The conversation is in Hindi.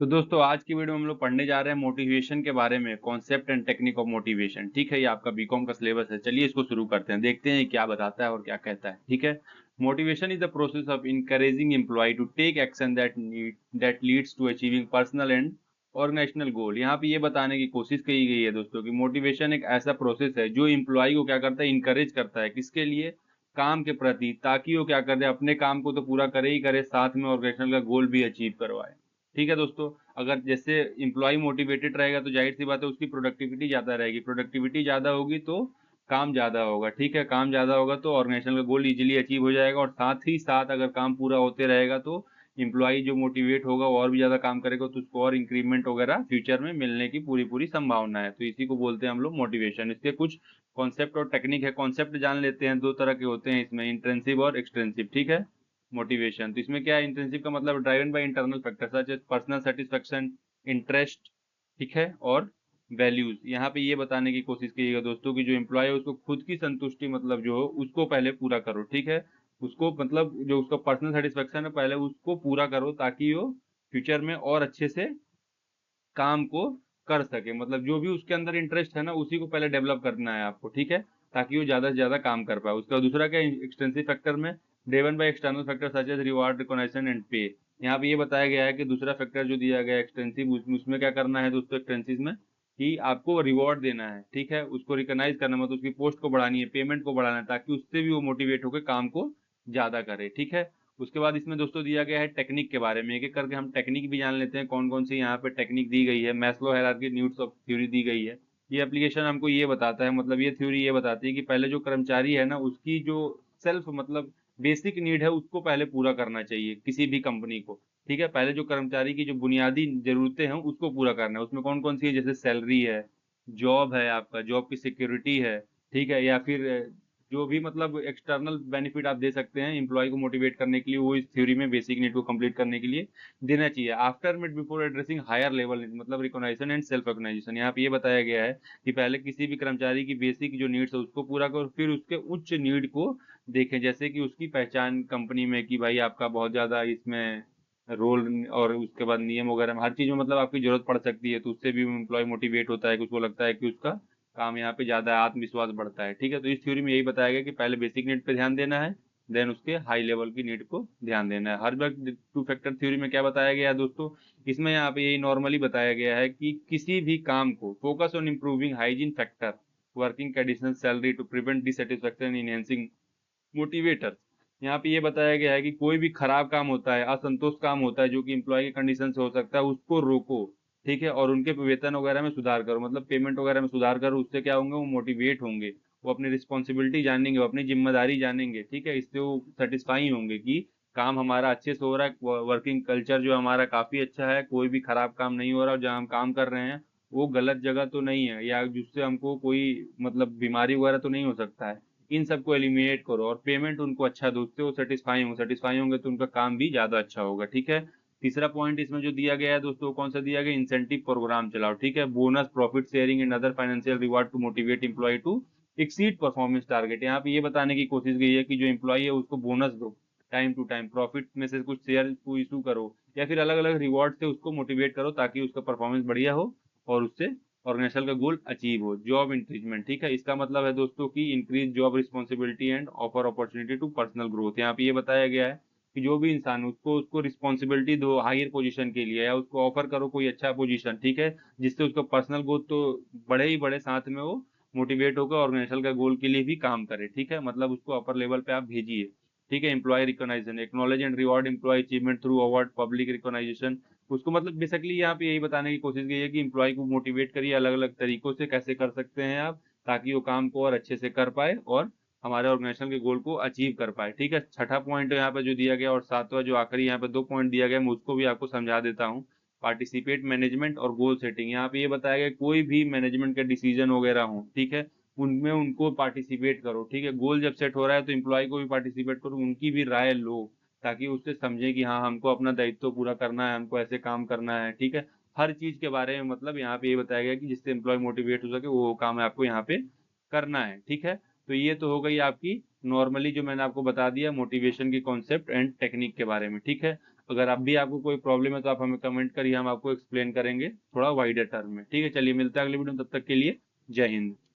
तो दोस्तों आज की वीडियो में हम लोग पढ़ने जा रहे हैं मोटिवेशन के बारे में, concept and technique of motivation. ठीक है, ये आपका बीकॉम का सिलेबस है। चलिए इसको शुरू करते हैं, देखते हैं ये क्या बताता है और क्या कहता है। ठीक है, motivation is the process of encouraging employ to take action that leads to achieving personal and organizational goal. यहाँ पे ये बताने की कोशिश की गई है दोस्तों कि मोटिवेशन एक ऐसा प्रोसेस है जो एम्प्लॉय को क्या करता है, इनकरेज करता है किसके लिए, काम के प्रति, ताकि वो क्या करे, अपने काम को तो पूरा करे ही करे, साथ में ऑर्गेनाइजेशन का गोल भी अचीव करवाए। ठीक है दोस्तों, अगर जैसे एम्प्लॉय मोटिवेटेड रहेगा तो जाहिर सी बात है उसकी प्रोडक्टिविटी ज्यादा रहेगी, प्रोडक्टिविटी ज्यादा होगी तो काम ज्यादा होगा। ठीक है, काम ज्यादा होगा तो ऑर्गेनाइजेशन का गोल इजीली अचीव हो जाएगा, और साथ ही साथ अगर काम पूरा होते रहेगा तो एम्प्लॉय जो मोटिवेट होगा वो और भी ज्यादा काम करेगा, तो उसको और इंक्रीमेंट वगैरह फ्यूचर में मिलने की पूरी पूरी संभावना है। तो इसी को बोलते हैं हम लोग मोटिवेशन। इसके कुछ कॉन्सेप्ट और टेक्निक है। कॉन्सेप्ट जान लेते हैं, दो तरह के होते हैं इसमें, इंट्रिंसिक और एक्सट्रिंसिक। ठीक है, मोटिवेशन तो इसमें क्या है, इंट्रिंसिक का मतलब driven by internal factor such as personal satisfaction, interest, ठीक है, और वैल्यूज। यहाँ पे ये बताने की कोशिश कीजिएगा दोस्तों कि जो एम्प्लॉय है उसको खुद की संतुष्टि मतलब जो हो उसको पहले पूरा करो। ठीक है, उसको मतलब जो उसका पर्सनल सेटिस्फेक्शन है पहले उसको पूरा करो, ताकि वो फ्यूचर में और अच्छे से काम को कर सके। मतलब जो भी उसके अंदर इंटरेस्ट है ना उसी को पहले डेवलप करना है आपको। ठीक है, ताकि वो ज्यादा से ज्यादा काम कर पाए। उसका दूसरा क्या, एक्सटेंसिव फैक्टर में driven by external factor such as reward, recognition and pay. यहाँ पे ये बताया गया है कि दूसरा फैक्टर जो दिया गया है एक्सटेंसिव, उसमें क्या करना है दोस्तों, एक्सटेंसिव में कि आपको रिवॉर्ड देना है। ठीक है, उसको रिकॉग्नाइज करना, मतलब उसकी पोस्ट को बढ़ानी है, पेमेंट को बढ़ाना है, ताकि उससे भी वो मोटिवेट होकर काम को ज्यादा करे। ठीक है, उसके बाद इसमें दोस्तों दिया गया है टेक्निक के बारे में। एक एक करके हम टेक्निक भी जान लेते हैं, कौन कौन सी यहाँ पे टेक्निक दी गई है। Maslow hierarchy needs of theory दी गई है। ये एप्लीकेशन हमको ये बताता है, मतलब ये थ्योरी ये बताती है कि पहले जो कर्मचारी है ना उसकी जो सेल्फ मतलब बेसिक नीड है उसको पहले पूरा करना चाहिए किसी भी कंपनी को। ठीक है, पहले जो कर्मचारी की जो बुनियादी जरूरतें हैं उसको पूरा करना है। उसमें कौन कौन सी है, जैसे सैलरी है, जॉब है, आपका जॉब की सिक्योरिटी है, ठीक है, या फिर जो भी मतलब एक्सटर्नल बेनिफिट आप दे सकते हैं एम्प्लॉय को मोटिवेट करने के लिए, वो इस थ्योरी में बेसिक नीड को कंप्लीट करने के लिए देना चाहिए। After mid before addressing higher level need, मतलब रिकॉग्निशन एंड सेल्फ रिकॉग्निशन। यहाँ पे ये बताया गया है कि पहले किसी भी कर्मचारी की बेसिक जो नीड्स है उसको पूरा करो, फिर उसके उच्च नीड को देखें, जैसे कि उसकी पहचान कंपनी में कि भाई आपका बहुत ज्यादा इसमें रोल, और उसके बाद नियम वगैरह में हर चीज में मतलब आपकी जरूरत पड़ सकती है, तो उससे भी एम्प्लॉय मोटिवेट होता है कि उसको लगता है कि उसका काम यहाँ पे ज्यादा आत्मविश्वास बढ़ता है। ठीक है, तो इस थ्योरी में यही बताया गया कि पहले बेसिक नीड पे ध्यान देना है, देन उसके हाई लेवल की नीड को ध्यान देना है। हर बार टू फैक्टर थ्योरी में क्या बताया गया है दोस्तों, इसमें यहाँ पे यही नॉर्मली बताया गया है कि किसी भी काम को focus on improving hygiene factor, working condition, salary to prevent dissatisfaction, enhancing motivator. यहाँ पे ये बताया गया है कि कोई भी खराब काम होता है, असंतोष काम होता है जो कि एम्प्लॉय के कंडीशन से हो सकता है, उसको रोको। ठीक है, और उनके वेतन वगैरह में सुधार करो, मतलब पेमेंट वगैरह में सुधार करो। उससे क्या होंगे, वो मोटिवेट होंगे, वो अपनी रिस्पॉन्सिबिलिटी जानेंगे, वो अपनी जिम्मेदारी जानेंगे। ठीक है, इससे वो सेटिस्फाई होंगे कि काम हमारा अच्छे से हो रहा है, वर्किंग कल्चर जो हमारा काफी अच्छा है, कोई भी खराब काम नहीं हो रहा, और जहाँ हम काम कर रहे हैं वो गलत जगह तो नहीं है, या जिससे हमको कोई मतलब बीमारी वगैरह तो नहीं हो सकता है। इन सबको एलिमिनेट करो और पेमेंट उनको अच्छा दो, उससे वो सेटिस्फाई होंगे तो उनका काम भी ज्यादा अच्छा होगा। ठीक है, तीसरा पॉइंट इसमें जो दिया गया है दोस्तों, कौन सा दिया गया, इंसेंटिव प्रोग्राम चलाओ। ठीक है, bonus, profit sharing and other financial reward to motivate employ to exceed performance target. यहाँ पे ये बताने की कोशिश गई है कि जो एम्प्लॉय है उसको बोनस दो टाइम टू टाइम, प्रॉफिट में से कुछ शेयर को इशू करो, या फिर अलग अलग रिवॉर्ड से उसको मोटिवेट करो ताकि उसका परफॉर्मेंस बढ़िया हो और उससे ऑर्गेनाइजेशन का गोल अचीव हो। जॉब इंक्रीजमेंट, ठीक है, इसका मतलब है दोस्तों कि increase job responsibility and offer opportunity to personal growth. यहाँ पे ये बताया गया है कि जो भी इंसान उसको उसको रिस्पॉन्सिबिलिटी दो हायर पोजीशन के लिए, या उसको ऑफर करो कोई अच्छा पोजीशन, ठीक है, जिससे उसका पर्सनल ग्रोथ तो बढ़े ही बढ़े, साथ में वो मोटिवेट होकर ऑर्गेनाइजेशन का गोल के लिए भी काम करे। ठीक है, मतलब उसको अपर लेवल पे आप भेजिए। ठीक है, employ recognisation, acknowledge and reward employ achievement through award, public recognisation. उसको मतलब बेसिकली यहाँ पे यही बताने की कोशिश की है कि एम्प्लॉय को मोटिवेट करिए अलग अलग तरीकों से, कैसे कर सकते हैं आप, ताकि वो काम को और अच्छे से कर पाए और हमारे ऑर्गेनाइजेशन के गोल को अचीव कर पाए। ठीक है, छठा पॉइंट यहाँ पे जो दिया गया, और सातवां जो आखिरी यहाँ पे दो पॉइंट दिया गया, मैं उसको भी आपको समझा देता हूँ। पार्टिसिपेट मैनेजमेंट और गोल सेटिंग। यहाँ पे ये बताया गया कोई भी मैनेजमेंट के डिसीजन वगैरह हो, ठीक है, उनमें उनको पार्टिसिपेट करो। ठीक है, गोल जब सेट हो रहा है तो एम्प्लॉय को भी पार्टिसिपेट करो, उनकी भी राय लो, ताकि उससे समझे कि हाँ हमको अपना दायित्व पूरा करना है, हमको ऐसे काम करना है। ठीक है, हर चीज के बारे में मतलब यहाँ पे ये बताया गया कि जिससे एम्प्लॉय मोटिवेट हो सके वो काम है आपको यहाँ पे करना है। ठीक है, तो ये तो हो गई आपकी नॉर्मली जो मैंने आपको बता दिया मोटिवेशन की कॉन्सेप्ट एंड टेक्निक के बारे में। ठीक है, अगर अब भी आपको कोई प्रॉब्लम है तो आप हमें कमेंट करिए, हम आपको एक्सप्लेन करेंगे थोड़ा वाइडर टर्म में। ठीक है, चलिए मिलते हैं अगले वीडियो में, तब तक के लिए जय हिंद।